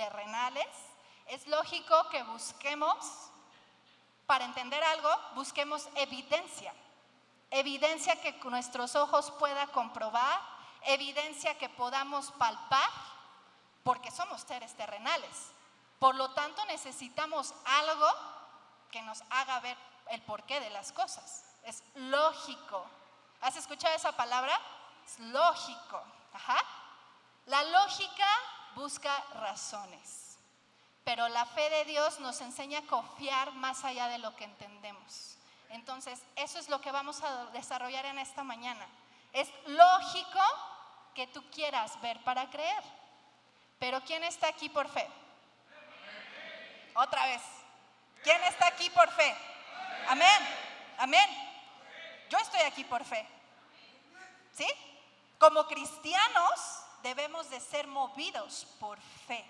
terrenales, es lógico que busquemos, para entender algo, busquemos evidencia. Evidencia que nuestros ojos puedan comprobar, evidencia que podamos palpar, porque somos seres terrenales. Por lo tanto, necesitamos algo que nos haga ver el porqué de las cosas. Es lógico. ¿Has escuchado esa palabra? Es lógico. Ajá. La lógica busca razones, pero la fe de Dios nos enseña a confiar más allá de lo que entendemos. Entonces, eso es lo que vamos a desarrollar en esta mañana. Es lógico que tú quieras ver para creer. Pero ¿quién está aquí por fe? Otra vez. ¿Quién está aquí por fe? Amén. Amén. Yo estoy aquí por fe. ¿Sí? Como cristianos debemos de ser movidos por fe,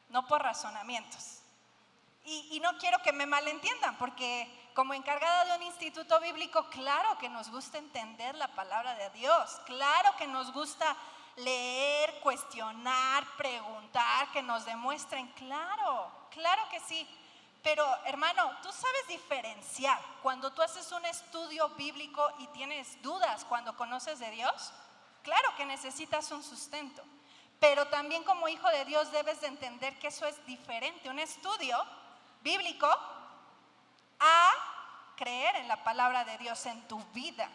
no por razonamientos. Y no quiero que me malentiendan, porque como encargada de un instituto bíblico, claro que nos gusta entender la palabra de Dios, claro que nos gusta leer, cuestionar, preguntar, que nos demuestren, claro que sí. Pero hermano, tú sabes diferenciar cuando tú haces un estudio bíblico y tienes dudas cuando conoces de Dios. Claro que necesitas un sustento, pero también como hijo de Dios debes de entender que eso es diferente, un estudio bíblico a creer en la palabra de Dios en tu vida.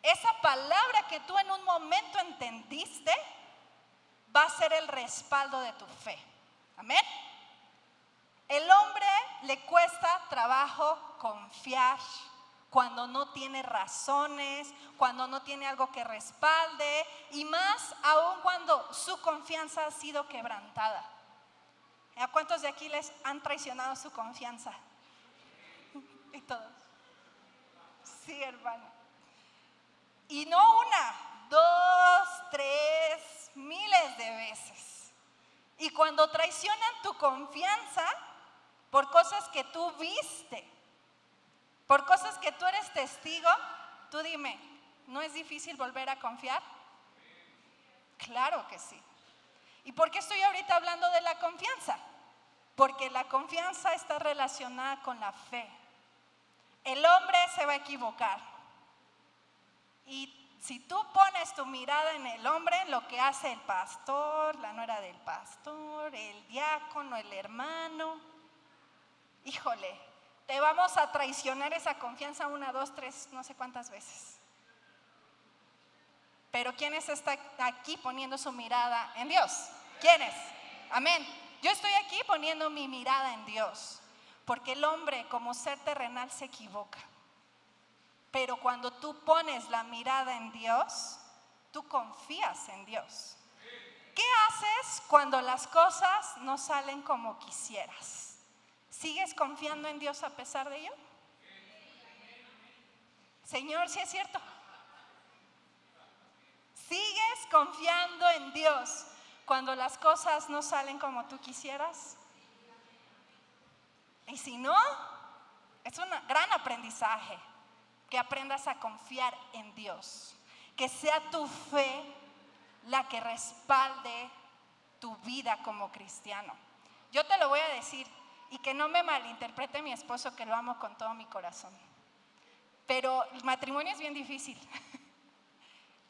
Esa palabra que tú en un momento entendiste va a ser el respaldo de tu fe. Amén. El hombre le cuesta trabajo confiar cuando no tiene razones, cuando no tiene algo que respalde, y más aún cuando su confianza ha sido quebrantada. ¿A cuántos de aquí les han traicionado su confianza? Y todos. Sí, hermano. Y no una, 2, 3, miles de veces. Y cuando traicionan tu confianza por cosas que tú viste, por cosas que tú eres testigo, tú dime, ¿no es difícil volver a confiar? Claro que sí. ¿Y por qué estoy ahorita hablando de la confianza? Porque la confianza está relacionada con la fe. El hombre se va a equivocar. Y si tú pones tu mirada en el hombre, en lo que hace el pastor, la nuera del pastor, el diácono, el hermano, híjole, te vamos a traicionar esa confianza 1, 2, 3, no sé cuántas veces. Pero ¿quiénes están aquí poniendo su mirada en Dios? ¿Quiénes? Amén. Yo estoy aquí poniendo mi mirada en Dios, porque el hombre como ser terrenal se equivoca. Pero cuando tú pones la mirada en Dios, tú confías en Dios. ¿Qué haces cuando las cosas no salen como quisieras? ¿Sigues confiando en Dios a pesar de ello? Señor, ¿sí es cierto? ¿Sigues confiando en Dios cuando las cosas no salen como tú quisieras? Y si no, es un gran aprendizaje. Que aprendas a confiar en Dios, que sea tu fe la que respalde tu vida como cristiano. Yo te lo voy a decir, y que no me malinterprete mi esposo, que lo amo con todo mi corazón, pero el matrimonio es bien difícil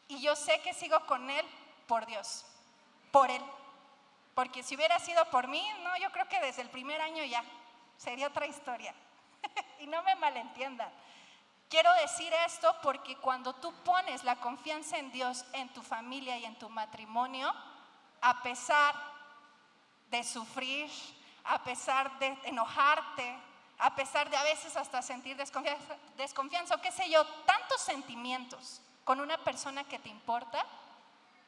y yo sé que sigo con él por Dios, por él, porque si hubiera sido por mí, no, yo creo que desde el primer año ya sería otra historia. Y no me malentiendan. Quiero decir esto porque cuando tú pones la confianza en Dios en tu familia y en tu matrimonio, a pesar de sufrir, a pesar de enojarte, a pesar de a veces hasta sentir desconfianza o qué sé yo, tantos sentimientos con una persona que te importa,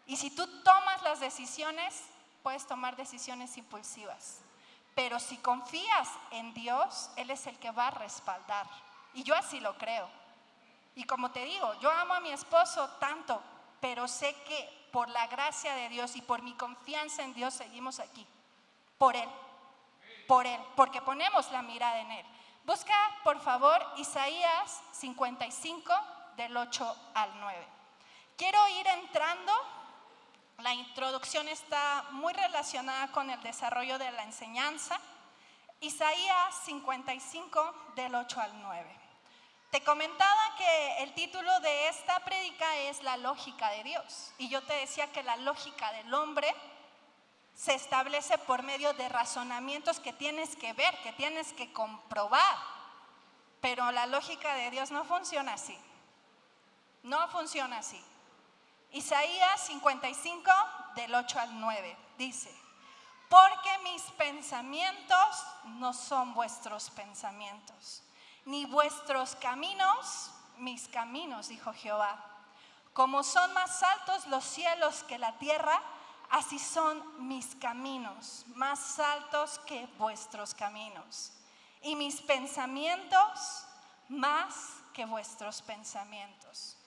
y si tú tomas las decisiones, puedes tomar decisiones impulsivas. Pero si confías en Dios, Él es el que va a respaldar. Y yo así lo creo. Y como te digo, yo amo a mi esposo tanto, pero sé que por la gracia de Dios y por mi confianza en Dios seguimos aquí. Por Él, porque ponemos la mirada en Él. Busca, por favor, Isaías 55, del 8 al 9. Quiero ir entrando La introducción está muy relacionada con el desarrollo de la enseñanza. Isaías 55 del 8 al 9. Te comentaba que el título de esta prédica es la lógica de Dios. Y yo te decía que la lógica del hombre se establece por medio de razonamientos que tienes que ver, que tienes que comprobar. Pero la lógica de Dios no funciona así. No funciona así. Isaías 55 del 8 al 9 dice: porque mis pensamientos no son vuestros pensamientos, ni vuestros caminos mis caminos, dijo Jehová. Como son más altos los cielos que la tierra, así son mis caminos, más altos que vuestros caminos, y mis pensamientos más que vuestros pensamientos.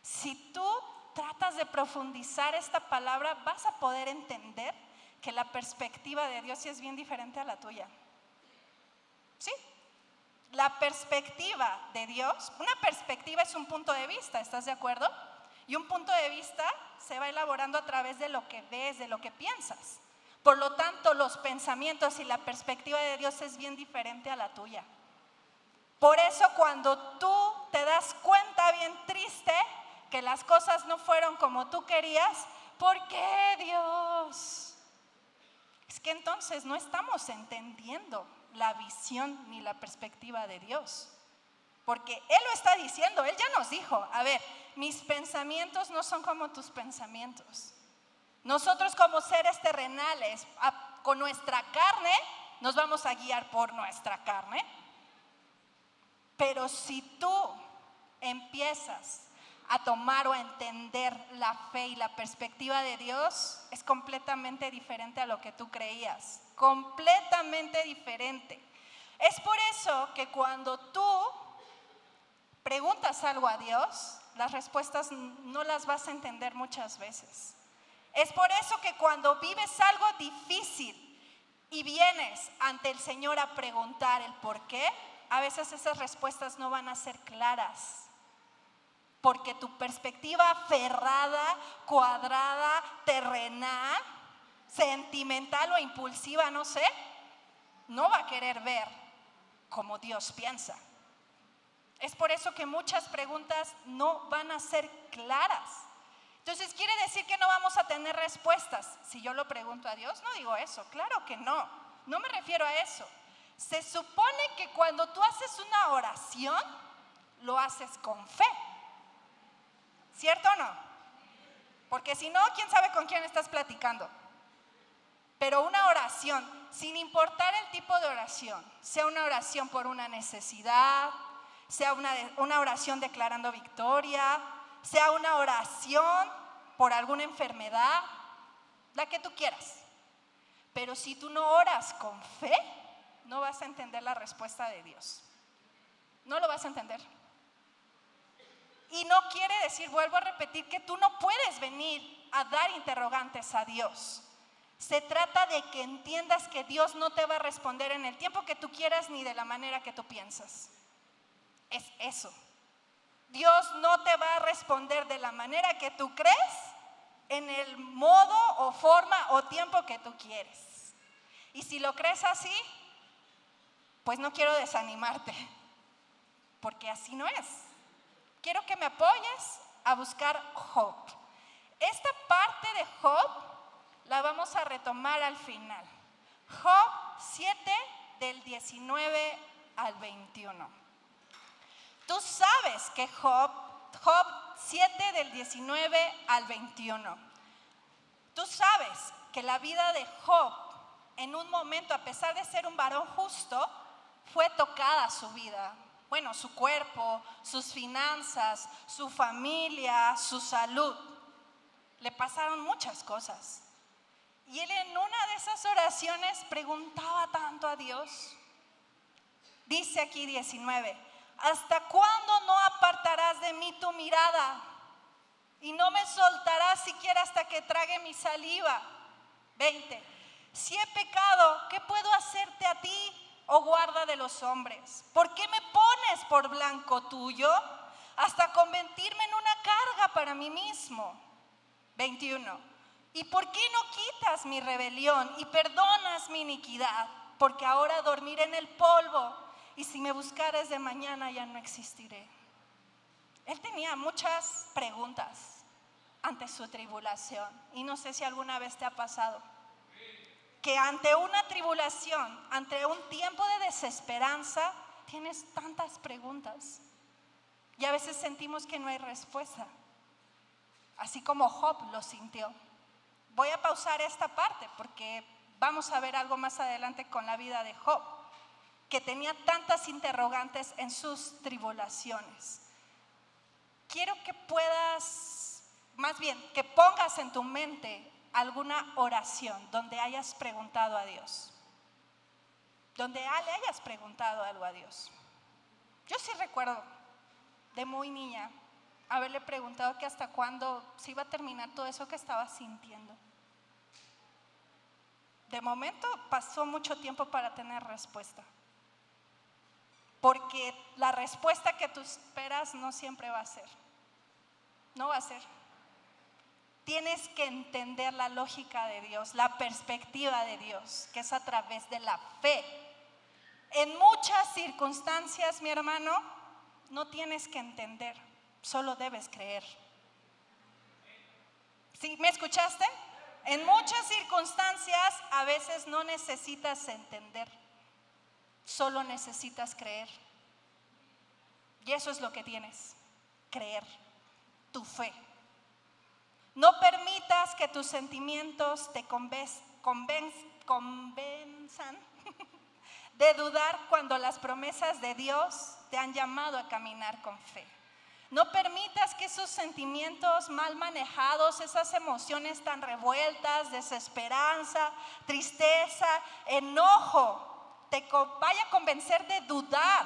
Si tú tratas de profundizar esta palabra, vas a poder entender que la perspectiva de Dios sí es bien diferente a la tuya. ¿Sí? La perspectiva de Dios, una perspectiva es un punto de vista, ¿estás de acuerdo? Y un punto de vista se va elaborando a través de lo que ves, de lo que piensas. Por lo tanto, los pensamientos y la perspectiva de Dios es bien diferente a la tuya. Por eso cuando tú te das cuenta bien triste que las cosas no fueron como tú querías, ¿por qué, Dios? Es que entonces no estamos entendiendo la visión ni la perspectiva de Dios. Porque Él lo está diciendo, Él ya nos dijo, a ver, mis pensamientos no son como tus pensamientos. Nosotros como seres terrenales, con nuestra carne, nos vamos a guiar por nuestra carne. Pero si tú empiezas a tomar o a entender la fe y la perspectiva de Dios, es completamente diferente a lo que tú creías, completamente diferente. Es por eso que cuando tú preguntas algo a Dios, las respuestas no las vas a entender muchas veces. Es por eso que cuando vives algo difícil y vienes ante el Señor a preguntar el por qué, a veces esas respuestas no van a ser claras. Porque tu perspectiva aferrada, cuadrada, terrenal, sentimental o impulsiva, no sé, no va a querer ver como Dios piensa. Es por eso que muchas preguntas no van a ser claras. Entonces, ¿quiere decir que no vamos a tener respuestas? Si yo lo pregunto a Dios, no digo eso, claro que no. No me refiero a eso. Se supone que cuando tú haces una oración, lo haces con fe. ¿Cierto o no? Porque si no, ¿quién sabe con quién estás platicando? Pero una oración, sin importar el tipo de oración, sea una oración por una necesidad, sea una oración declarando victoria, sea una oración por alguna enfermedad, la que tú quieras. Pero si tú no oras con fe, no vas a entender la respuesta de Dios. No lo vas a entender. Y no quiere decir, vuelvo a repetir, que tú no puedes venir a dar interrogantes a Dios. Se trata de que entiendas que Dios no te va a responder en el tiempo que tú quieras ni de la manera que tú piensas. Es eso. Dios no te va a responder de la manera que tú crees, en el modo o forma o tiempo que tú quieres. Y si lo crees así, pues no quiero desanimarte, porque así no es. Quiero que me apoyes a buscar Job. Esta parte de Job la vamos a retomar al final. Job 7 del 19 al 21. Tú sabes que Job 7 del 19 al 21. Tú sabes que la vida de Job en un momento, a pesar de ser un varón justo, fue tocada su vida. Bueno, su cuerpo, sus finanzas, su familia, su salud. Le pasaron muchas cosas. Y él en una de esas oraciones preguntaba tanto a Dios. Dice aquí 19, ¿hasta cuándo no apartarás de mí tu mirada? Y no me soltarás siquiera hasta que trague mi saliva. 20, si he pecado, ¿qué puedo hacerte a ti? Oh guarda de los hombres, ¿por qué me pones por blanco tuyo? Hasta convertirme en una carga para mí mismo. 21. ¿Y por qué no quitas mi rebelión y perdonas mi iniquidad? Porque ahora dormiré en el polvo y si me buscares de mañana ya no existiré. Él tenía muchas preguntas ante su tribulación y no sé si alguna vez te ha pasado que ante una tribulación, ante un tiempo de desesperanza, tienes tantas preguntas y a veces sentimos que no hay respuesta, así como Job lo sintió. Voy a pausar esta parte porque vamos a ver algo más adelante con la vida de Job, que tenía tantas interrogantes en sus tribulaciones. Quiero que puedas, más bien, que pongas en tu mente alguna oración donde hayas preguntado a Dios, donde le hayas preguntado algo a Dios. Yo sí recuerdo de muy niña haberle preguntado que hasta cuándo se iba a terminar todo eso que estaba sintiendo. De momento pasó mucho tiempo para tener respuesta, porque la respuesta que tú esperas no siempre va a ser, no va a ser. Tienes que entender la lógica de Dios, la perspectiva de Dios, que es a través de la fe. En muchas circunstancias, mi hermano, no tienes que entender, solo debes creer. ¿Sí? ¿Me escuchaste? En muchas circunstancias a veces no necesitas entender, solo necesitas creer. Y eso es lo que tienes, creer, tu fe. No permitas que tus sentimientos te convenzan de dudar cuando las promesas de Dios te han llamado a caminar con fe. No permitas que esos sentimientos mal manejados, esas emociones tan revueltas, desesperanza, tristeza, enojo, te vaya a convencer de dudar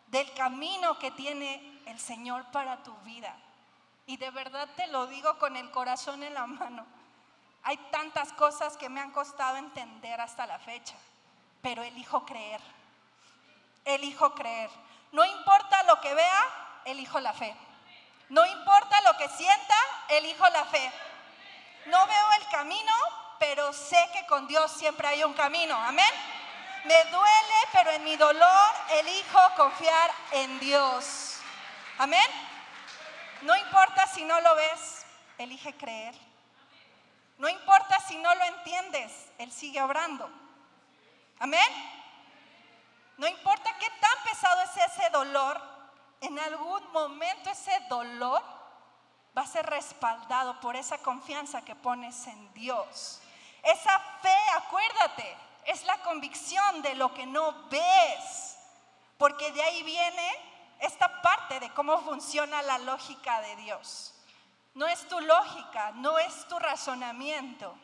del camino que tiene el Señor para tu vida. Y de verdad te lo digo con el corazón en la mano. Hay tantas cosas que me han costado entender hasta la fecha, pero elijo creer. Elijo creer. No importa lo que vea, elijo la fe. No importa lo que sienta, elijo la fe. No veo el camino, pero sé que con Dios siempre hay un camino. Amén. Me duele, pero en mi dolor elijo confiar en Dios. Amén. No importa si no lo ves, elige creer. No importa si no lo entiendes, Él sigue obrando. Amén. No importa qué tan pesado es ese dolor, en algún momento ese dolor va a ser respaldado por esa confianza que pones en Dios. Esa fe, acuérdate, es la convicción de lo que no ves, porque de ahí viene esta parte de cómo funciona la lógica de Dios. No es tu lógica, no es tu razonamiento.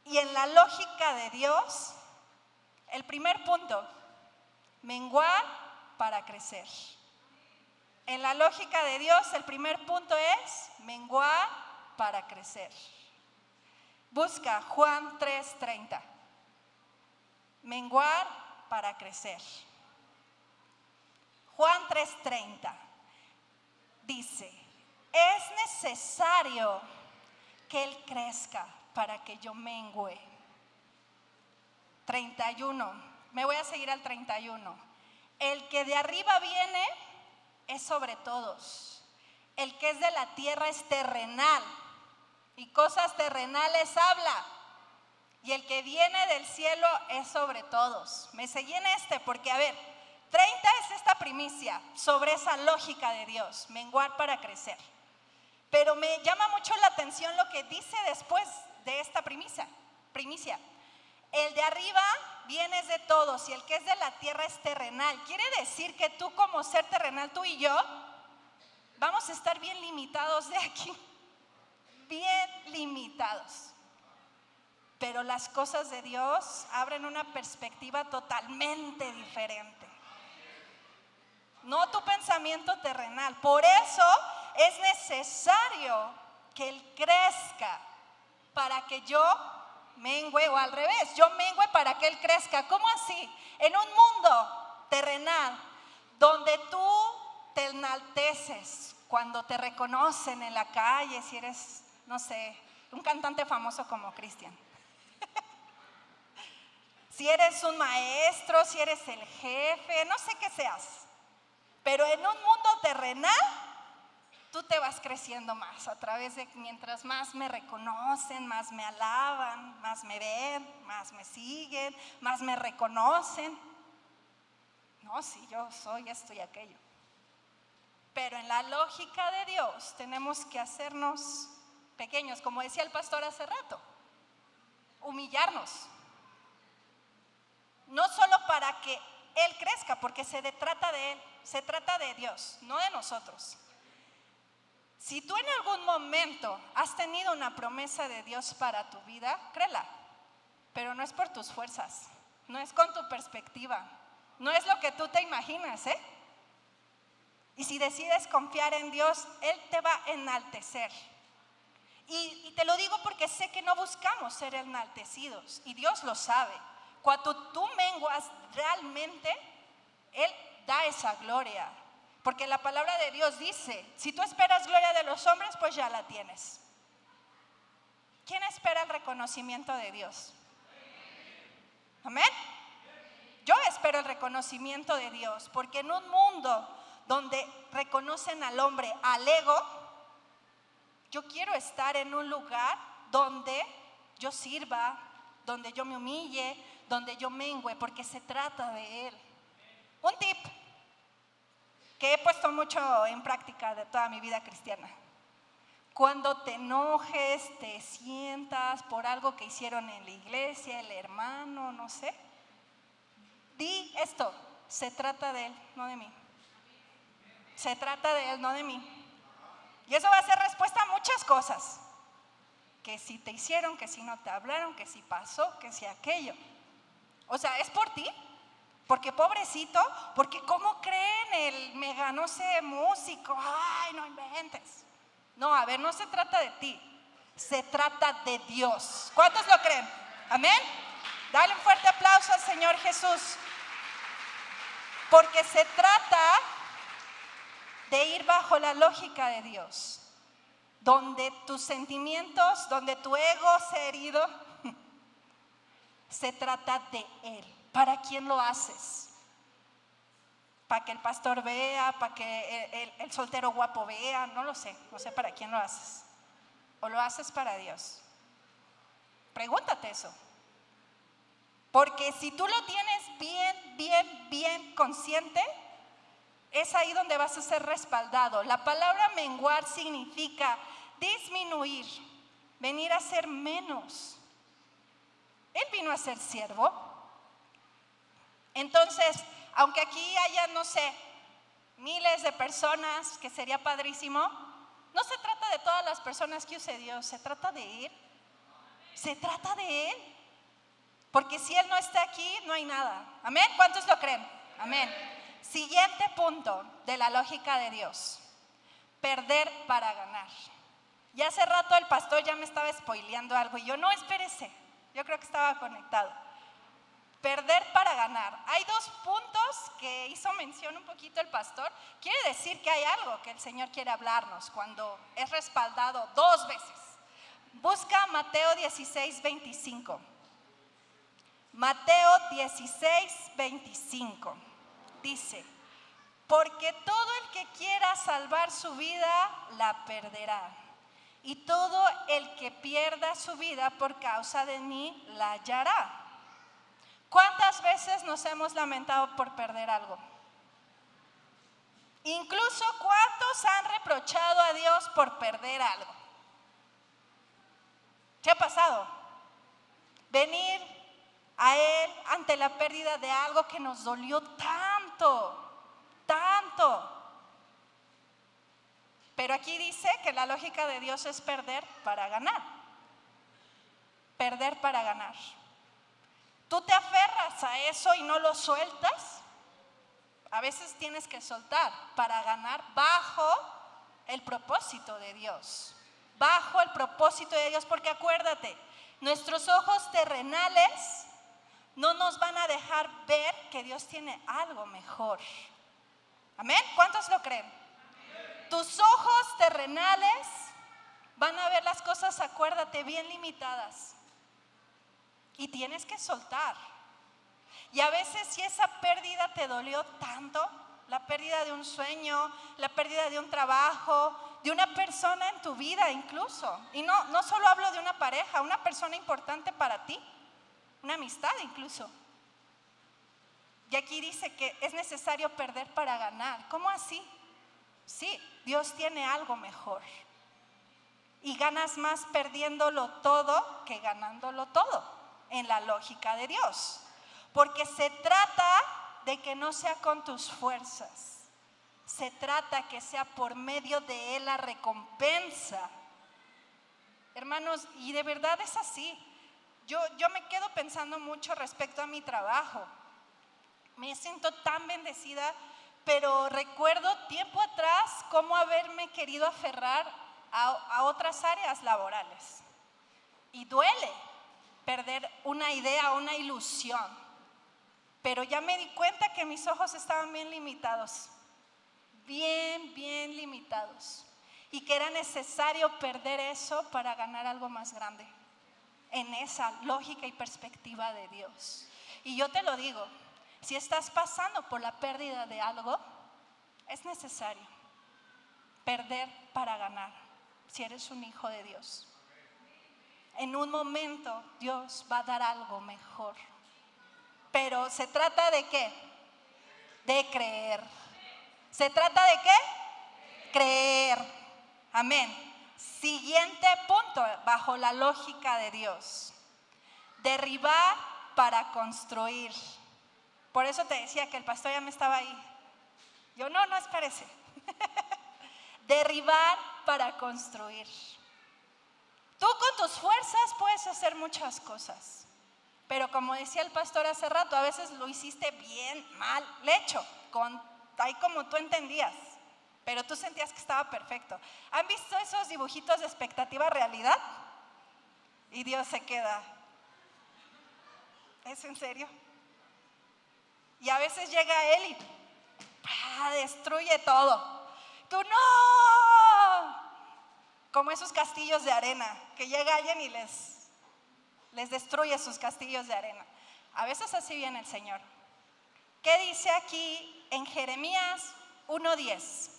Y en la lógica de Dios, el primer punto, menguar para crecer. En la lógica de Dios, el primer punto es menguar para crecer. Busca Juan 3:30. Menguar para crecer. Juan 3:30 dice, es necesario que Él crezca para que yo mengüe. 31, me voy a seguir al 31. El que de arriba viene es sobre todos. El que es de la tierra es terrenal y cosas terrenales habla. Y el que viene del cielo es sobre todos. Me seguí en porque, a ver, 30 es esta primicia sobre esa lógica de Dios, menguar para crecer. Pero me llama mucho la atención lo que dice después de esta primicia. El de arriba viene de todos y el que es de la tierra es terrenal. Quiere decir que tú como ser terrenal, tú y yo, vamos a estar bien limitados de aquí. Bien limitados. Pero las cosas de Dios abren una perspectiva totalmente diferente. No tu pensamiento terrenal. Por eso es necesario que Él crezca para que yo mengüe, o al revés, yo mengüe para que Él crezca. ¿Cómo así? En un mundo terrenal donde tú te enalteces cuando te reconocen en la calle, si eres, no sé, un cantante famoso como Cristian. Si eres un maestro, si eres el jefe, no sé qué seas, pero en un mundo terrenal, tú te vas creciendo más a través de mientras más me reconocen, más me alaban, más me ven, más me siguen, más me reconocen. No, si yo soy esto y aquello. Pero en la lógica de Dios tenemos que hacernos pequeños, como decía el pastor hace rato, humillarnos. No solo para que Él crezca, porque se trata de Él, se trata de Dios, no de nosotros. Si tú en algún momento has tenido una promesa de Dios para tu vida, créela, pero no es por tus fuerzas, no es con tu perspectiva, no es lo que tú te imaginas, ¿eh? Y si decides confiar en Dios, Él te va a enaltecer. Y te lo digo porque sé que no buscamos ser enaltecidos, y Dios lo sabe. Cuando tú menguas realmente, Él da esa gloria. Porque la palabra de Dios dice, si tú esperas gloria de los hombres, pues ya la tienes. ¿Quién espera el reconocimiento de Dios? ¿Amén? Yo espero el reconocimiento de Dios, porque en un mundo donde reconocen al hombre, al ego, yo quiero estar en un lugar donde yo sirva, donde yo me humille, donde yo mengüe, porque se trata de Él. Un tip que he puesto mucho en práctica de toda mi vida cristiana: cuando te enojes, te sientas por algo que hicieron en la iglesia, el hermano, no sé, di esto: se trata de Él, no de mí. Se trata de Él, no de mí. Y eso va a ser respuesta a muchas cosas. Que si te hicieron, que si no te hablaron, que si pasó, que si aquello. O sea, es por ti. Porque pobrecito, porque ¿cómo creen? El mega, no sé, músico, ay, no inventes. No, a ver, no se trata de ti, se trata de Dios. ¿Cuántos lo creen? Amén. Dale un fuerte aplauso al Señor Jesús. Porque se trata de ir bajo la lógica de Dios, donde tus sentimientos, donde tu ego se ha herido, se trata de Él. ¿Para quién lo haces? ¿Para que el pastor vea? ¿Para que el soltero guapo vea? No lo sé, no sé para quién lo haces. ¿O lo haces para Dios? Pregúntate eso. Porque si tú lo tienes bien consciente, es ahí donde vas a ser respaldado. La palabra menguar significa disminuir, venir a ser menos. Él vino a ser siervo. Entonces, aunque aquí haya, no sé, miles de personas, que sería padrísimo, no se trata de todas las personas que use Dios, se trata de Él. Se trata de Él. Porque si Él no está aquí, no hay nada. ¿Amén? ¿Cuántos lo creen? Amén. Siguiente punto de la lógica de Dios: perder para ganar. Y hace rato el pastor ya me estaba spoileando algo y yo, no, espérese, yo creo que estaba conectado. Perder para ganar. Hay dos puntos que hizo mención un poquito el pastor. Quiere decir que hay algo que el Señor quiere hablarnos cuando es respaldado dos veces. Busca Mateo 16:25. Mateo 16:25 dice: porque todo el que quiera salvar su vida la perderá, y todo el que pierda su vida por causa de mí la hallará. ¿Cuántas veces nos hemos lamentado por perder algo? Incluso ¿cuántos han reprochado a Dios por perder algo? ¿Qué ha pasado? Venir a Él ante la pérdida de algo que nos dolió tanto. Pero aquí dice que la lógica de Dios es perder para ganar. Perder para ganar. Tú te aferras a eso y no lo sueltas. A veces tienes que soltar para ganar bajo el propósito de Dios. Bajo el propósito de Dios, porque acuérdate, nuestros ojos terrenales no nos van a dejar ver que Dios tiene algo mejor. ¿Amén? ¿Cuántos lo creen? Tus ojos terrenales Van a ver las cosas, acuérdate, bien limitadas. Y tienes que soltar. Y a veces si esa pérdida te dolió tanto, la pérdida de un sueño, la pérdida de un trabajo, de una persona en tu vida incluso. Y no solo hablo de una pareja, una persona importante para ti, una amistad incluso. Y aquí dice que es necesario perder para ganar. ¿Cómo así? Sí, Dios tiene algo mejor. Y ganas más perdiéndolo todo que ganándolo todo, en la lógica de Dios. Porque se trata de que no sea con tus fuerzas. Se trata que sea por medio de Él la recompensa. Hermanos, y de verdad es así. Yo me quedo pensando mucho respecto a mi trabajo. Me siento tan bendecida, pero recuerdo tiempo atrás cómo haberme querido aferrar a otras áreas laborales. Y duele perder una idea, una ilusión. Pero ya me di cuenta que mis ojos estaban bien limitados. Bien limitados. Y que era necesario perder eso para ganar algo más grande. En esa lógica y perspectiva de Dios. Y yo te lo digo, si estás pasando por la pérdida de algo, es necesario perder para ganar, si eres un hijo de Dios. En un momento Dios va a dar algo mejor. Pero ¿se trata de qué? De creer. ¿Se trata de qué? Creer. Amén. Siguiente punto, bajo la lógica de Dios. Derribar para construir. Por eso te decía que el pastor ya me estaba ahí. Yo no espérese. Derribar para construir. Tú con tus fuerzas puedes hacer muchas cosas. Pero como decía el pastor hace rato, a veces lo hiciste bien, mal, hecho, ahí como tú entendías. Pero tú sentías que estaba perfecto. ¿Han visto esos dibujitos de expectativa realidad? Y Dios se queda. ¿Es en serio? Y a veces llega Él y destruye todo. Tú no. Como esos castillos de arena, que llega alguien y les destruye sus castillos de arena. A veces así viene el Señor. ¿Qué dice aquí en Jeremías 1:10?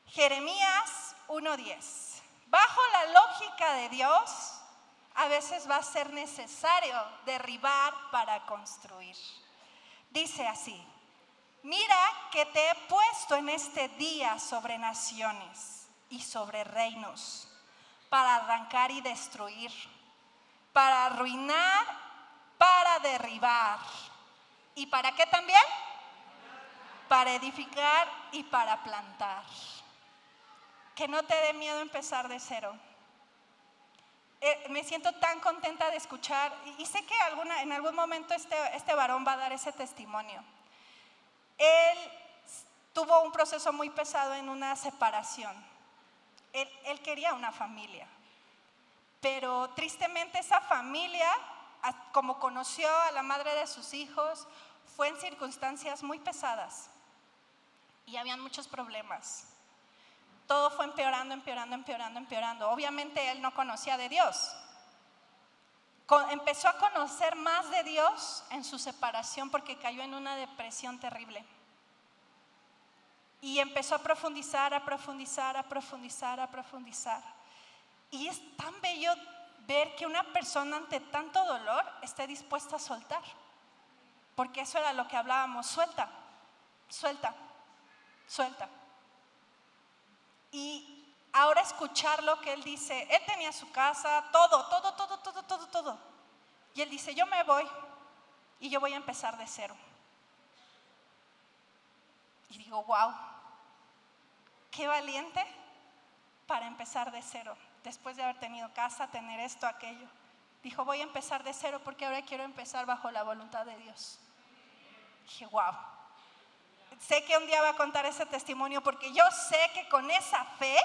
Jeremías 1:10. Bajo la lógica de Dios, a veces va a ser necesario derribar para construir. Dice así: mira que te he puesto en este día sobre naciones y sobre reinos, para arrancar y destruir, para arruinar, para derribar. ¿Y para qué también? Para edificar y para plantar. Que no te dé miedo empezar de cero. Me siento tan contenta de escuchar, y sé que en algún momento este varón va a dar ese testimonio. Él tuvo un proceso muy pesado en una separación. Él quería una familia, pero tristemente esa familia, como conoció a la madre de sus hijos, fue en circunstancias muy pesadas y habían muchos problemas. Todo fue empeorando. Obviamente él no conocía de Dios. Empezó a conocer más de Dios en su separación porque cayó en una depresión terrible. Y empezó a profundizar. Y es tan bello ver que una persona ante tanto dolor esté dispuesta a soltar. Porque eso era lo que hablábamos, suelta. Y ahora escuchar lo que él dice, él tenía su casa, todo. Y él dice, yo me voy y yo voy a empezar de cero. Y digo, wow, qué valiente para empezar de cero. Después de haber tenido casa, tener esto, aquello. Dijo, voy a empezar de cero porque ahora quiero empezar bajo la voluntad de Dios. Dije, wow. Sé que un día va a contar ese testimonio porque yo sé que con esa fe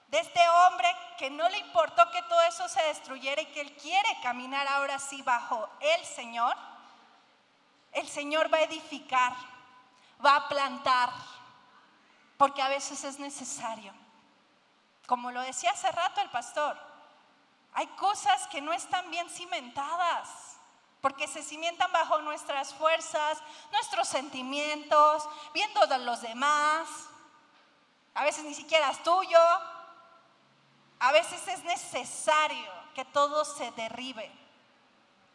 de este hombre que no le importó que todo eso se destruyera y que él quiere caminar ahora sí bajo el Señor va a edificar, va a plantar, porque a veces es necesario. Como lo decía hace rato el pastor, hay cosas que no están bien cimentadas, porque se cimientan bajo nuestras fuerzas, nuestros sentimientos, viendo de los demás. A veces ni siquiera es tuyo. A veces es necesario que todo se derribe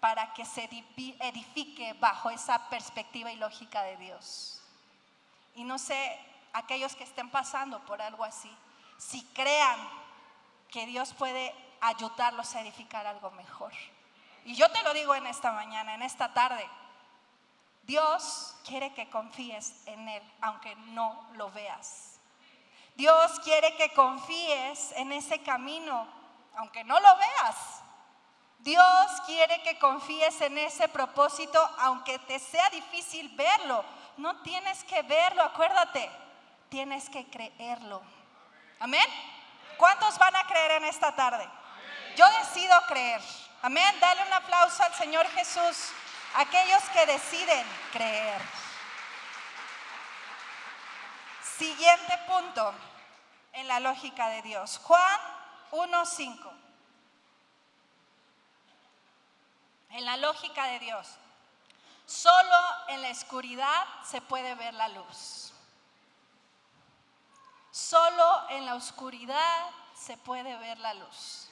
para que se edifique bajo esa perspectiva y lógica de Dios. Y no sé, aquellos que estén pasando por algo así, si crean que Dios puede ayudarlos a edificar algo mejor. Y yo te lo digo en esta mañana, en esta tarde, Dios quiere que confíes en Él, aunque no lo veas. Dios quiere que confíes en ese camino, aunque no lo veas. Dios quiere que confíes en ese propósito, aunque te sea difícil verlo. No tienes que verlo, acuérdate, tienes que creerlo. Amén. ¿Cuántos van a creer en esta tarde? Yo decido creer. Amén. Dale un aplauso al Señor Jesús. Aquellos que deciden creer. Siguiente punto en la lógica de Dios. Juan 1:5. En la lógica de Dios, solo en la oscuridad se puede ver la luz. Solo en la oscuridad se puede ver la luz.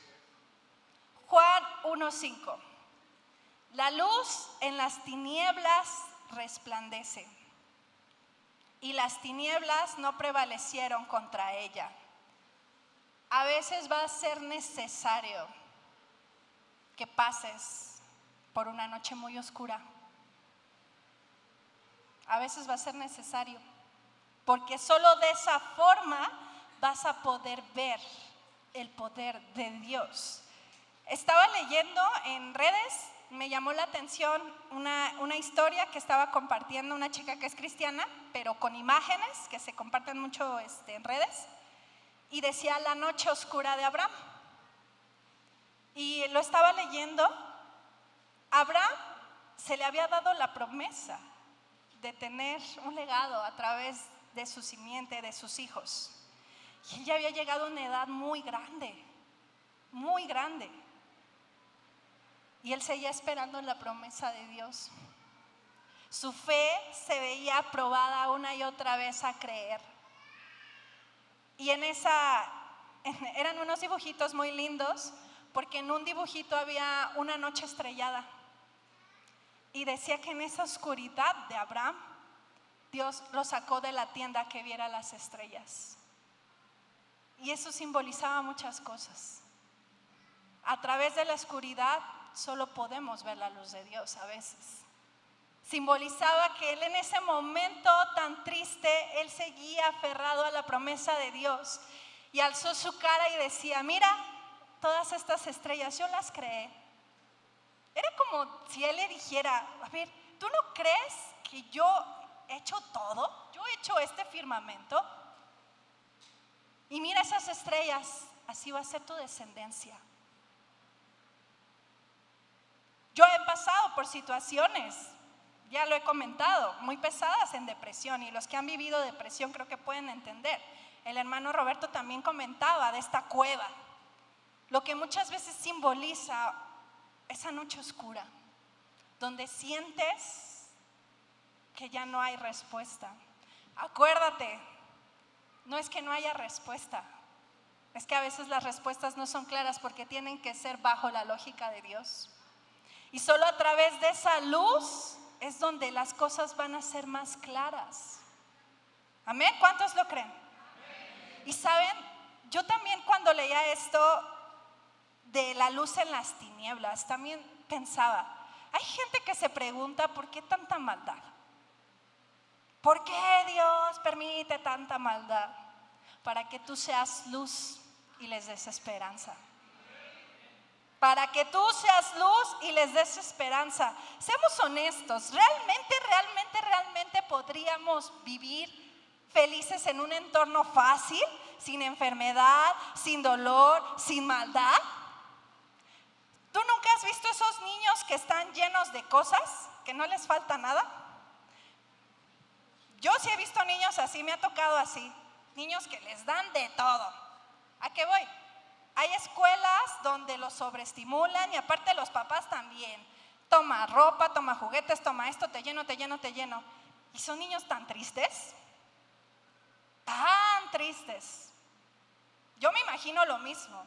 Juan 1:5. La luz en las tinieblas resplandece, y las tinieblas no prevalecieron contra ella. A veces va a ser necesario que pases por una noche muy oscura. A veces va a ser necesario, porque solo de esa forma vas a poder ver el poder de Dios. Estaba leyendo en redes, me llamó la atención una historia que estaba compartiendo una chica que es cristiana, pero con imágenes que se comparten mucho en redes, y decía la noche oscura de Abraham. Y lo estaba leyendo. Abraham se le había dado la promesa de tener un legado a través de su simiente, de sus hijos. Y él ya había llegado a una edad muy grande, muy grande. Y él seguía esperando la promesa de Dios. Su fe se veía probada una y otra vez a creer. Y eran unos dibujitos muy lindos, porque en un dibujito había una noche estrellada. Y decía que en esa oscuridad de Abraham, Dios lo sacó de la tienda que viera las estrellas. Y eso simbolizaba muchas cosas. A través de la oscuridad solo podemos ver la luz de Dios a veces. Simbolizaba que él en ese momento tan triste, él seguía aferrado a la promesa de Dios. Y alzó su cara y decía, mira, todas estas estrellas, yo las creé. Era como si él le dijera, a ver, ¿tú no crees que yo he hecho todo? Yo he hecho este firmamento. Y mira esas estrellas, así va a ser tu descendencia. Yo he pasado por situaciones, ya lo he comentado, muy pesadas en depresión. Y los que han vivido depresión creo que pueden entender. El hermano Roberto también comentaba de esta cueva. Lo que muchas veces simboliza esa noche oscura, donde sientes que ya no hay respuesta. Acuérdate, no es que no haya respuesta, es que a veces las respuestas no son claras porque tienen que ser bajo la lógica de Dios. Y solo a través de esa luz es donde las cosas van a ser más claras. Amén, ¿cuántos lo creen? Y saben, yo también cuando leía esto de la luz en las tinieblas, también pensaba, hay gente que se pregunta ¿por qué tanta maldad? ¿Por qué Dios permite tanta maldad? Para que tú seas luz y les des esperanza. Para que tú seas luz y les des esperanza. Seamos honestos, realmente podríamos vivir felices en un entorno fácil, sin enfermedad, sin dolor, sin maldad. ¿Tú nunca has visto esos niños que están llenos de cosas, que no les falta nada? Yo sí he visto niños así, me ha tocado así, niños que les dan de todo. ¿A qué voy? Hay escuelas donde los sobreestimulan y aparte los papás también. Toma ropa, toma juguetes, toma esto, te lleno, te lleno, te lleno. Y son niños tan tristes, tan tristes. Yo me imagino lo mismo,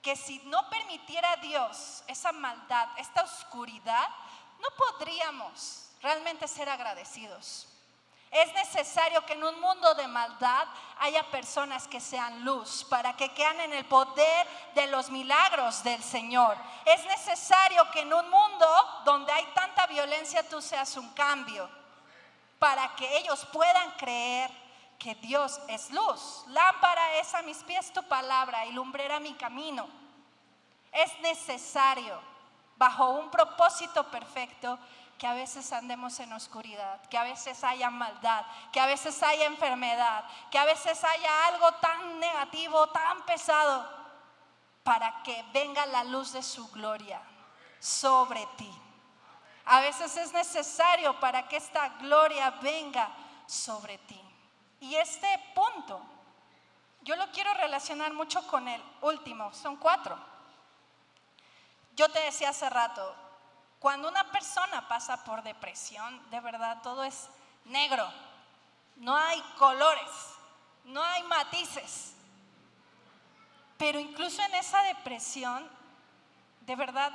que si no permitiera Dios esa maldad, esta oscuridad, no podríamos realmente ser agradecidos. Es necesario que en un mundo de maldad haya personas que sean luz para que crean en el poder de los milagros del Señor. Es necesario que en un mundo donde hay tanta violencia tú seas un cambio para que ellos puedan creer que Dios es luz. Lámpara es a mis pies tu palabra y lumbrera mi camino. Es necesario, bajo un propósito perfecto, que a veces andemos en oscuridad, que a veces haya maldad, que a veces haya enfermedad, que a veces haya algo tan negativo, tan pesado, para que venga la luz de su gloria sobre ti. A veces es necesario para que esta gloria venga sobre ti. Y este punto, yo lo quiero relacionar mucho con el último, son 4. Yo te decía hace rato, cuando una persona pasa por depresión, de verdad todo es negro, no hay colores, no hay matices. Pero incluso en esa depresión, de verdad,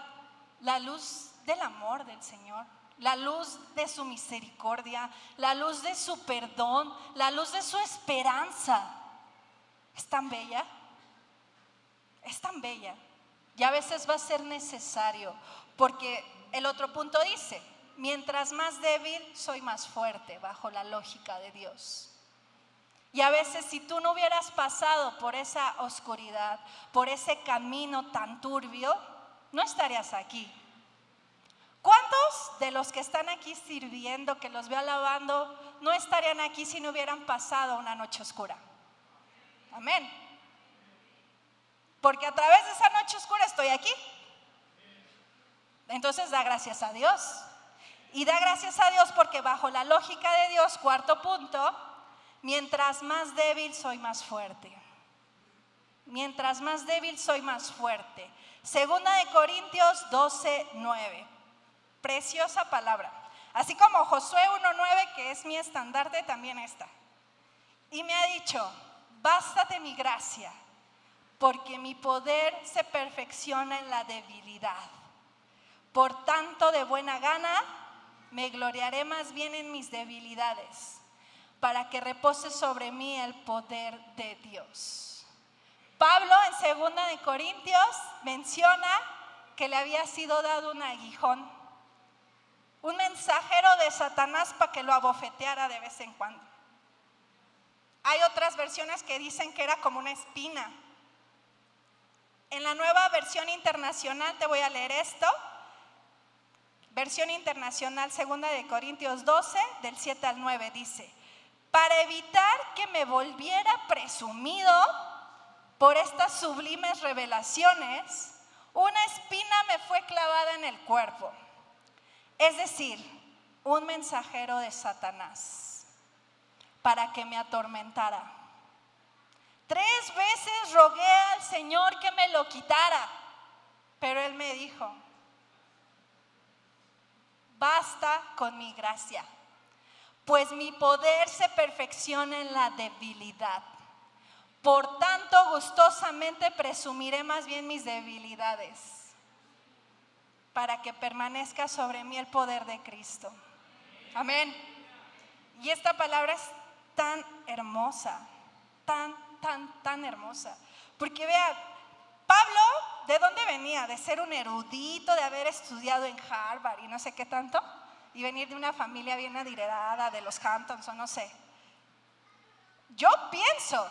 la luz del amor del Señor, la luz de su misericordia, la luz de su perdón, la luz de su esperanza, es tan bella, es tan bella. Y a veces va a ser necesario, porque el otro punto dice, mientras más débil, soy más fuerte, bajo la lógica de Dios. Y a veces si tú no hubieras pasado por esa oscuridad, por ese camino tan turbio, no estarías aquí. ¿Cuántos de los que están aquí sirviendo, que los veo alabando, no estarían aquí si no hubieran pasado una noche oscura? Amén. Porque a través de esa noche oscura estoy aquí. Entonces da gracias a Dios. Y da gracias a Dios porque bajo la lógica de Dios, 4 punto, mientras más débil soy más fuerte. Mientras más débil soy más fuerte. Segunda de Corintios 12:9. Preciosa palabra. Así como Josué 1:9, que es mi estandarte, también está. Y me ha dicho, bástate mi gracia, porque mi poder se perfecciona en la debilidad. Por tanto, de buena gana, me gloriaré más bien en mis debilidades, para que repose sobre mí el poder de Dios. Pablo en 2 de Corintios menciona que le había sido dado un aguijón, un mensajero de Satanás para que lo abofeteara de vez en cuando. Hay otras versiones que dicen que era como una espina. En la Nueva Versión Internacional, te voy a leer esto. Versión Internacional, 2 de Corintios 12, del 7 al 9, dice: para evitar que me volviera presumido por estas sublimes revelaciones, una espina me fue clavada en el cuerpo, es decir, un mensajero de Satanás, para que me atormentara. 3 veces rogué al Señor que me lo quitara, pero Él me dijo, basta con mi gracia, pues mi poder se perfecciona en la debilidad. Por tanto, gustosamente presumiré más bien mis debilidades, para que permanezca sobre mí el poder de Cristo. Amén. Y esta palabra es tan hermosa, tan hermosa. Porque vean, Pablo, ¿de dónde venía? De ser un erudito, de haber estudiado en Harvard y no sé qué tanto, y venir de una familia bien adinerada, de los Hamptons o no sé. Yo pienso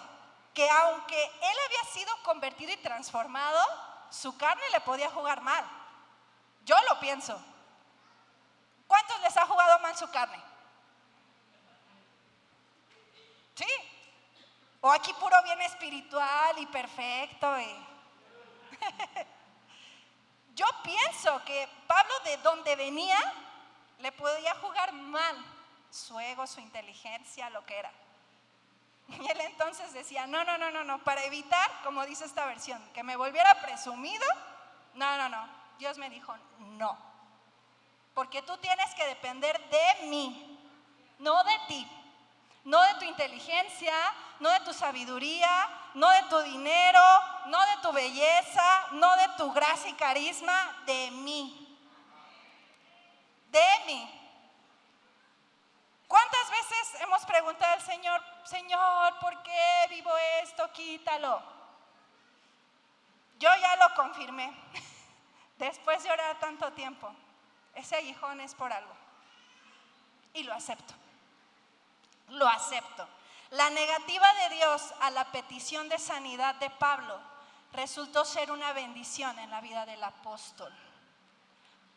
que aunque él había sido convertido y transformado, su carne le podía jugar mal. Yo lo pienso. ¿Cuántos les ha jugado mal su carne? Sí. O aquí puro bien espiritual y perfecto. Yo pienso que Pablo, de donde venía, le podía jugar mal su ego, su inteligencia, lo que era. Y él entonces decía, no, para evitar, como dice esta versión, que me volviera presumido, no. Dios me dijo, no. Porque tú tienes que depender de mí, no de ti, no de tu inteligencia, no de tu sabiduría, no de tu dinero, no de tu belleza, no de tu gracia y carisma, de mí. De mí. ¿Cuántas veces hemos preguntado al Señor, Señor, ¿por qué vivo esto? Quítalo. Yo ya lo confirmé. Después de orar tanto tiempo, ese aguijón es por algo. Y lo acepto. Lo acepto. La negativa de Dios a la petición de sanidad de Pablo resultó ser una bendición en la vida del apóstol.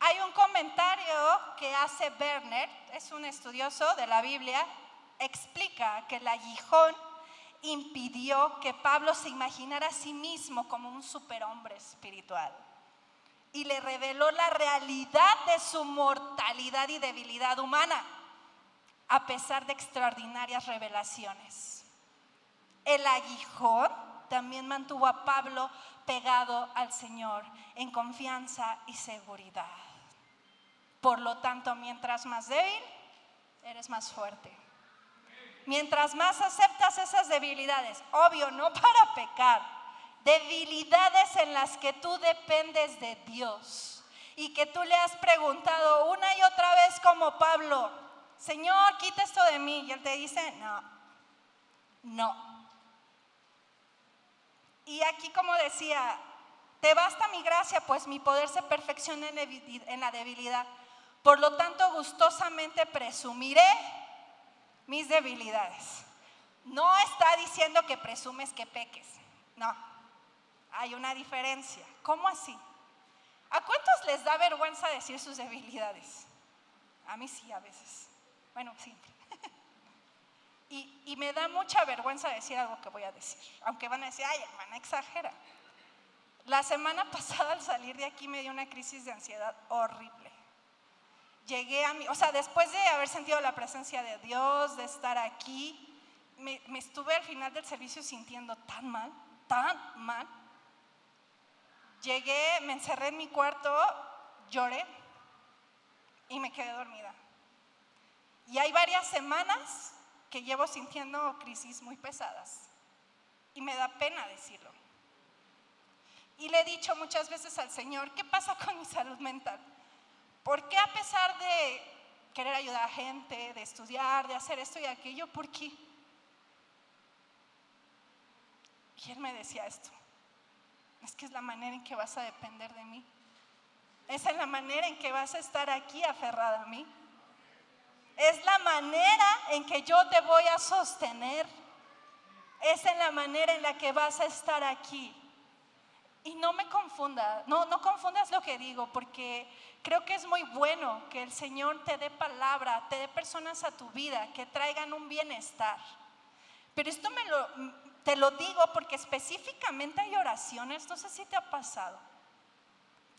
Hay un comentario que hace Werner, es un estudioso de la Biblia, explica que el aguijón impidió que Pablo se imaginara a sí mismo como un superhombre espiritual y le reveló la realidad de su mortalidad y debilidad humana, a pesar de extraordinarias revelaciones. El aguijón también mantuvo a Pablo pegado al Señor en confianza y seguridad. Por lo tanto, mientras más débil, eres más fuerte. Mientras más aceptas esas debilidades, obvio, no para pecar, debilidades en las que tú dependes de Dios y que tú le has preguntado una y otra vez como Pablo, Señor, quita esto de mí, y Él te dice, no. Y aquí, como decía, te basta mi gracia, pues mi poder se perfecciona en la debilidad. Por lo tanto, gustosamente presumiré mis debilidades. No está diciendo que presumes que peques, no. Hay una diferencia. ¿Cómo así? ¿A cuántos les da vergüenza decir sus debilidades? A mí sí, a veces. Bueno, siempre. Y me da mucha vergüenza decir algo que voy a decir, aunque van a decir, ay, hermana, exagera. La semana pasada al salir de aquí me dio una crisis de ansiedad horrible. Llegué después de haber sentido la presencia de Dios, de estar aquí, me estuve al final del servicio sintiendo tan mal. Llegué, me encerré en mi cuarto, lloré y me quedé dormida. Y hay varias semanas que llevo sintiendo crisis muy pesadas y me da pena decirlo. Y le he dicho muchas veces al Señor, ¿qué pasa con mi salud mental? ¿Por qué a pesar de querer ayudar a gente, de estudiar, de hacer esto y aquello, por qué? Y Él me decía esto, es que es la manera en que vas a depender de mí. Es en la manera en que vas a estar aquí aferrada a mí. Es la manera en que yo te voy a sostener. Es en la manera en la que vas a estar aquí. Y no me confundas, no confundas lo que digo, porque creo que es muy bueno que el Señor te dé palabra, te dé personas a tu vida que traigan un bienestar. Pero esto te lo digo porque específicamente hay oraciones, no sé si te ha pasado,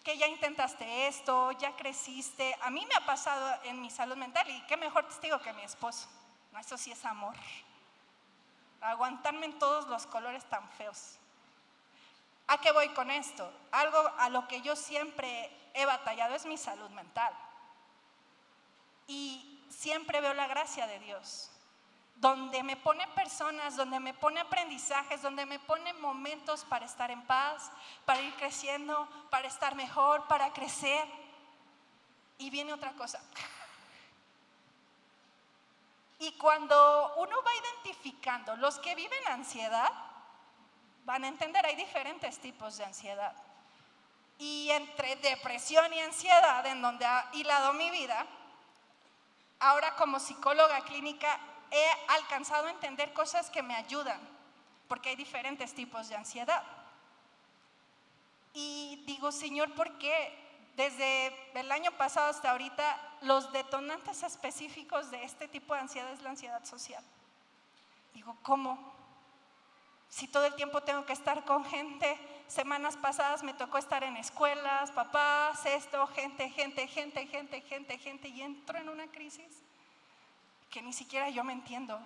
que ya intentaste esto, ya creciste. A mí me ha pasado en mi salud mental y qué mejor testigo que mi esposo. No, eso sí es amor. Aguantarme en todos los colores tan feos. ¿A qué voy con esto? Algo a lo que yo siempre he batallado es mi salud mental. Y siempre veo la gracia de Dios, donde me pone personas, donde me pone aprendizajes, donde me pone momentos para estar en paz, para ir creciendo, para estar mejor, para crecer. Y viene otra cosa. Y cuando uno va identificando, los que viven ansiedad van a entender, hay diferentes tipos de ansiedad. Y entre depresión y ansiedad, en donde ha hilado mi vida, ahora como psicóloga clínica he alcanzado a entender cosas que me ayudan, porque hay diferentes tipos de ansiedad. Y digo, Señor, ¿por qué desde el año pasado hasta ahorita los detonantes específicos de este tipo de ansiedad es la ansiedad social? Digo, ¿cómo? Si todo el tiempo tengo que estar con gente, semanas pasadas me tocó estar en escuelas, papás, esto, gente, y entro en una crisis que ni siquiera yo me entiendo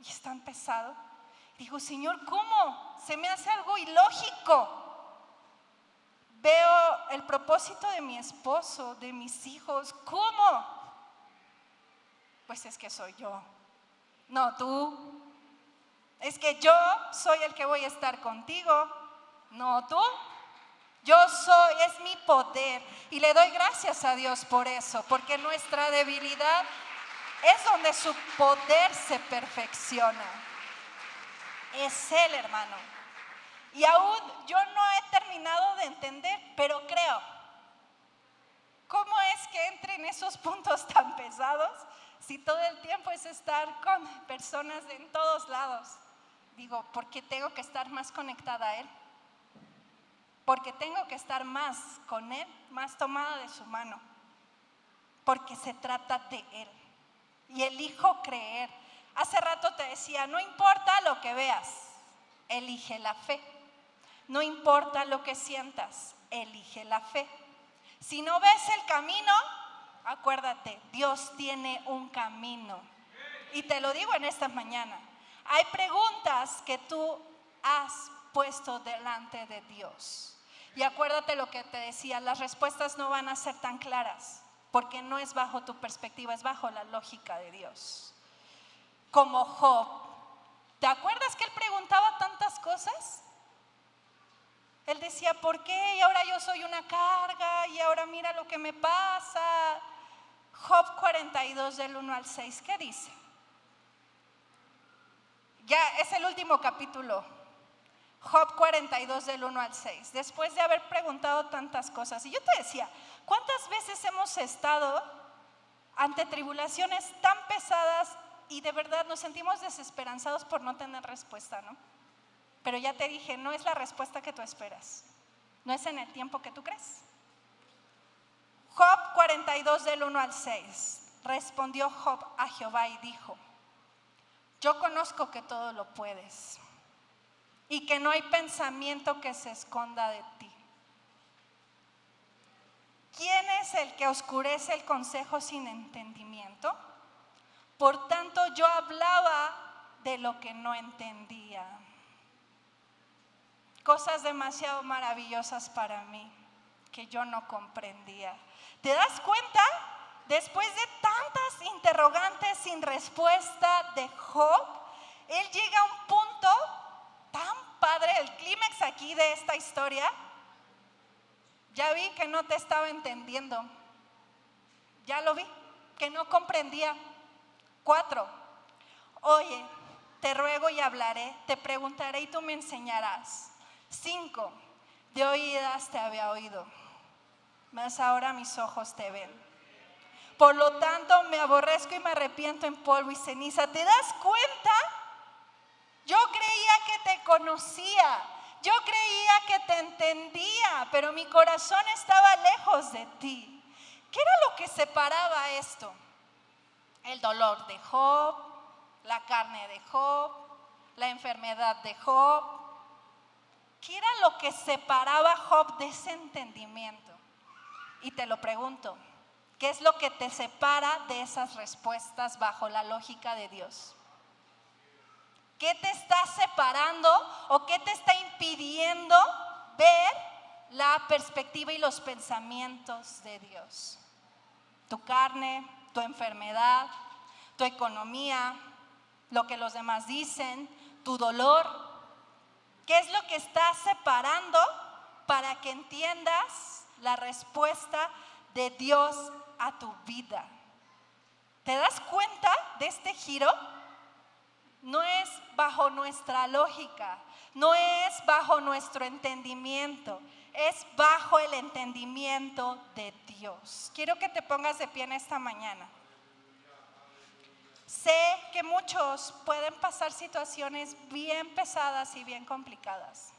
y es tan pesado. Digo, Señor, ¿cómo? Se me hace algo ilógico. Veo el propósito de mi esposo, de mis hijos. ¿Cómo? Pues es que soy yo. No, tú. Es que yo soy el que voy a estar contigo. No, tú. Yo soy, es mi poder. Y le doy gracias a Dios por eso, porque nuestra debilidad es donde su poder se perfecciona. Es Él, hermano. Y aún yo no he terminado de entender, pero creo. ¿Cómo es que entre en esos puntos tan pesados si todo el tiempo es estar con personas en todos lados? Digo, porque tengo que estar más conectada a Él. Porque tengo que estar más con Él, más tomada de su mano. Porque se trata de Él. Y elijo creer. Hace rato te decía, no importa lo que veas, elige la fe. No importa lo que sientas, elige la fe. Si no ves el camino, acuérdate, Dios tiene un camino. Y te lo digo en esta mañana. Hay preguntas que tú has puesto delante de Dios. Y acuérdate lo que te decía, las respuestas no van a ser tan claras, porque no es bajo tu perspectiva, es bajo la lógica de Dios. Como Job. ¿Te acuerdas que él preguntaba tantas cosas? Él decía, ¿por qué? Y ahora yo soy una carga, y ahora mira lo que me pasa. Job 42 del 1 al 6, ¿qué dice? Ya es el último capítulo. Job 42 del 1 al 6. Después de haber preguntado tantas cosas. Y yo te decía, ¿cuántas veces hemos estado ante tribulaciones tan pesadas y de verdad nos sentimos desesperanzados por no tener respuesta, ¿no? Pero ya te dije, no es la respuesta que tú esperas. No es en el tiempo que tú crees. Job 42 del 1 al 6. Respondió Job a Jehová y dijo, yo conozco que todo lo puedes y que no hay pensamiento que se esconda de ti. ¿Quién es el que oscurece el consejo sin entendimiento? Por tanto, yo hablaba de lo que no entendía. Cosas demasiado maravillosas para mí que yo no comprendía. ¿Te das cuenta? Después de tantas interrogantes sin respuesta de Job, él llega a un punto tan padre, el clímax aquí de esta historia. Ya vi que no te estaba entendiendo. Ya lo vi, que no comprendía. 4. Oye, te ruego y hablaré, te preguntaré y tú me enseñarás. 5. De oídas te había oído, mas ahora mis ojos te ven. Por lo tanto me aborrezco y me arrepiento en polvo y ceniza. ¿Te das cuenta? Yo creía que te conocía, yo creía que te entendía, pero mi corazón estaba lejos de ti. ¿Qué era lo que separaba esto? El dolor de Job, la carne de Job, la enfermedad de Job. ¿Qué era lo que separaba a Job de ese entendimiento? Y te lo pregunto, ¿qué es lo que te separa de esas respuestas bajo la lógica de Dios? ¿Qué te está separando o qué te está impidiendo ver la perspectiva y los pensamientos de Dios? Tu carne, tu enfermedad, tu economía, lo que los demás dicen, tu dolor. ¿Qué es lo que está separando para que entiendas la respuesta de Dios a tu vida? ¿Te das cuenta de este giro? No es bajo nuestra lógica, no es bajo nuestro entendimiento, es bajo el entendimiento de Dios. Quiero que te pongas de pie en esta mañana. Sé que muchos pueden pasar situaciones bien pesadas y bien complicadas.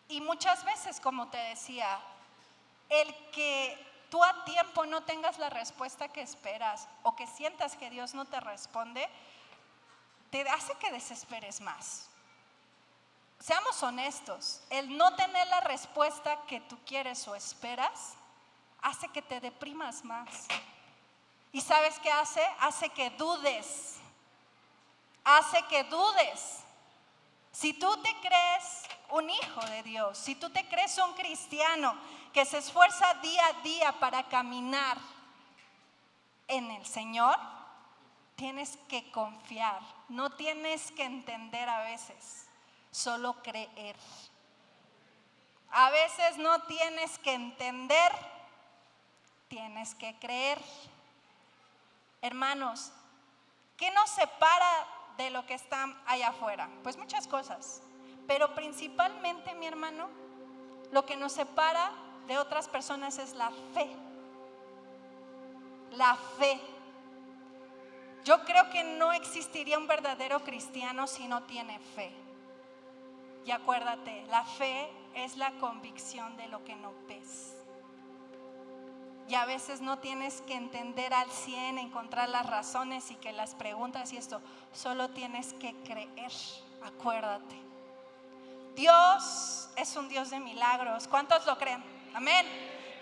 Y muchas veces, como te decía, el que tú a tiempo no tengas la respuesta que esperas o que sientas que Dios no te responde, te hace que desesperes más. Seamos honestos, el no tener la respuesta que tú quieres o esperas hace que te deprimas más. ¿Y sabes qué hace? Hace que dudes. hace que dudes. Si tú te crees un hijo de Dios, si tú te crees un cristiano que se esfuerza día a día para caminar en el Señor, tienes que confiar, no tienes que entender a veces, solo creer. A veces no tienes que entender, tienes que creer. Hermanos, ¿qué nos separa de lo que está allá afuera? Pues muchas cosas, pero principalmente, mi hermano, lo que nos separa de otras personas es la fe. La fe. Yo creo que no existiría un verdadero cristiano si no tiene fe. Y acuérdate, la fe es la convicción de lo que no ves. Y a veces no tienes que entender al 100, encontrar las razones y que las preguntas y esto, solo tienes que creer. Acuérdate, Dios es un Dios de milagros. ¿Cuántos lo creen? Amén.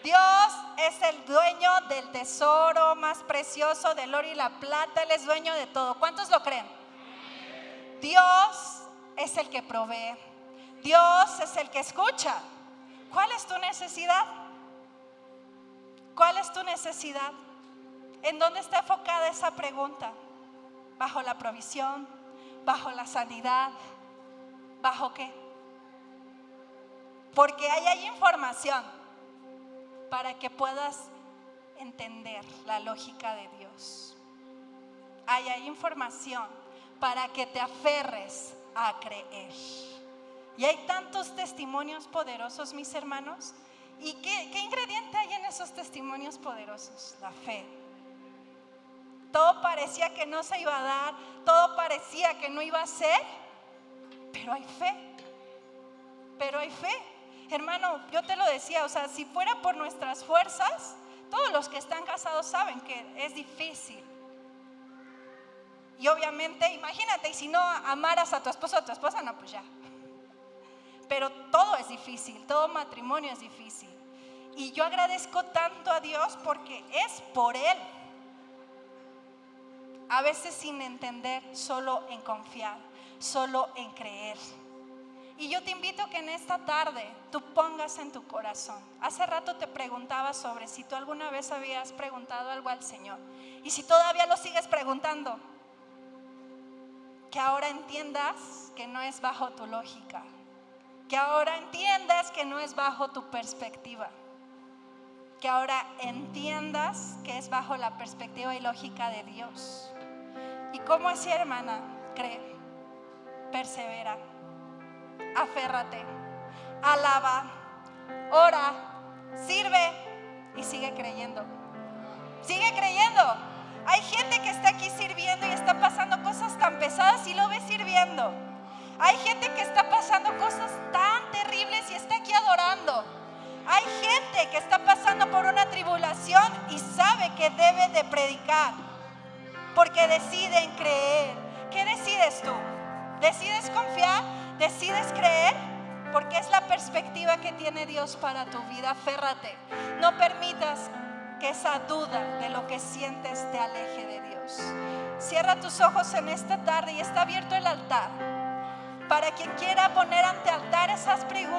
Dios es el dueño del tesoro más precioso, del oro y la plata. Él es dueño de todo. ¿Cuántos lo creen? Dios es el que provee. Dios es el que escucha. ¿Cuál es tu necesidad? ¿Cuál es tu necesidad? ¿En dónde está enfocada esa pregunta? ¿Bajo la provisión? ¿Bajo la sanidad? ¿Bajo qué? Porque ahí hay información para que puedas entender la lógica de Dios. Ahí hay información para que te aferres a creer. Y hay tantos testimonios poderosos, mis hermanos. ¿Y qué ingrediente hay en esos testimonios poderosos? La fe. Todo parecía que no se iba a dar, todo parecía que no iba a ser, pero hay fe. Pero hay fe. Hermano, yo te lo decía, o sea, si fuera por nuestras fuerzas, todos los que están casados saben que es difícil. Y obviamente, imagínate, y si no amaras a tu esposo o a tu esposa, no, pues ya. Pero todo es difícil, todo matrimonio es difícil. Y yo agradezco tanto a Dios porque es por Él. A veces sin entender, solo en confiar, solo en creer. Y yo te invito que en esta tarde tú pongas en tu corazón. Hace rato te preguntaba sobre si tú alguna vez habías preguntado algo al Señor. Y si todavía lo sigues preguntando, que ahora entiendas que no es bajo tu lógica. Que ahora entiendas que no es bajo tu perspectiva. Que ahora entiendas que es bajo la perspectiva y lógica de Dios. ¿Y cómo así, hermana? Cree, persevera, aférrate, alaba, ora, sirve y sigue creyendo. Sigue creyendo. Hay gente que está aquí sirviendo y está pasando cosas tan pesadas y lo ves sirviendo. Hay gente que está pasando cosas tan terribles y está aquí adorando. Hay gente que está pasando por una tribulación y sabe que debe de predicar porque deciden creer. ¿Qué decides tú? ¿Decides confiar? ¿Decides creer? Porque es la perspectiva que tiene Dios para tu vida. Aférrate. No permitas que esa duda de lo que sientes te aleje de Dios. Cierra tus ojos en esta tarde y está abierto el altar para quien quiera poner ante altar esas preguntas.